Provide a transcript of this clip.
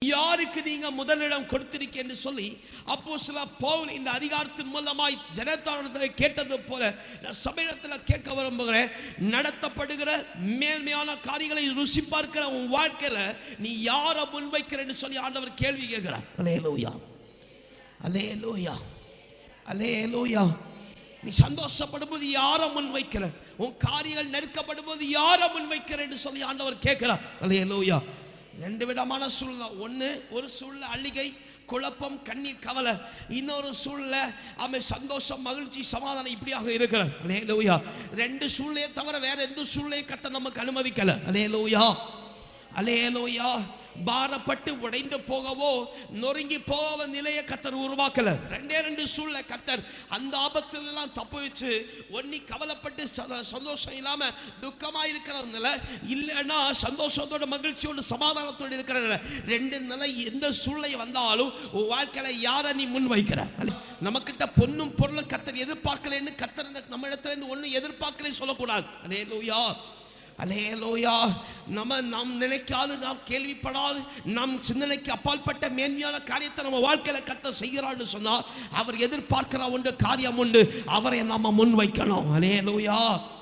யாருக்கு நீங்க முதலிடம் கொடுத்திருக்க என்று சொல்லி அப்போஸ்தலர் பவுல் இந்த அதிகாரத்தின் மூலமாய் ஜனத்தாரிடத்தில் கேட்டது போல சபையிடத்தில் கேட்க விரும்புகிறேன். நடத்தப்படுகிற மேன்மையான காரியங்களை ருசி பார்க்கிற உன் வாழ்க்கையில நீ யாரை முன்வைக்கிறன்னு சொல்லி ஆண்டவர் கேள்வி கேட்கிறார். அல்லேலூயா, அல்லேலூயா, அல்லேலூயா. நீ சந்தோஷப்படும்போது யாரை முன்வைக்கிற, உன் காரியங்கள் நெருக்கப்படும்போது யாரை முன்வைக்கிற என்று சொல்லி ஆண்டவர் கேட்கிறார். அல்லேலூயா. ரெண்டு விதமான சூழ்நிலை. ஒன்று, ஒரு சூழ்நிலை அழுகை, குழப்பம், கண்ணீர், கவலை. இன்னொரு சூழ்நிலை அவன் சந்தோஷம், மகிழ்ச்சி, சமாதானம் இப்படியாக இருக்கிறார். அல்லேலூயா. ரெண்டு சூழ்நிலையை தவிர வேற எந்த சூழ்நிலையை கர்த்தர் நமக்கு அனுமதிக்கல. அல்லேலூயா, அல்லேலூயா. பாரப்பட்டு உடைந்து போகவோ நொறுங்கி போக நிலையை கர்த்தர் உருவாக்கல. ரெண்டு சூழ்நிலை கர்த்தர் அந்த ஆபத்துல எல்லாம் தப்பு வச்சு ஒன்னி கவலைப்பட்டு சந்தோஷம் இல்லாம துக்கமா இருக்கிற நிலை, இல்லைன்னா சந்தோஷத்தோட மகிழ்ச்சியோட சமாதானத்தோடு இருக்கிற நிலை. ரெண்டு நிலை எந்த சூழ்நிலை வந்தாலும் வாழ்க்கையில யாரை நீ முன் வைக்கிற. நமக்கிட்ட பொன்னும் பொருளும் கர்த்தர் எதிர்பார்க்கலன்னு கர்த்தர் நம்ம இடத்துல இருந்து ஒன்னும் எதிர்பார்க்கலே சொல்லக்கூடாது. அல்லேலூயா, அல்லேலூயா. நாம் நினைக்காது, நாம் கேள்விப்படாது, நம் சிந்தனைக்கு அப்பாற்பட்ட மேன்மையான காரியத்தை நம்ம வாழ்க்கையில கர்த்தர் செய்கிறான்னு சொன்னா அவர் எதிர்பார்க்கிற ஒன்று காரியம் உண்டு. அவரை நாம முன் வைக்கணும். அல்லேலூயா.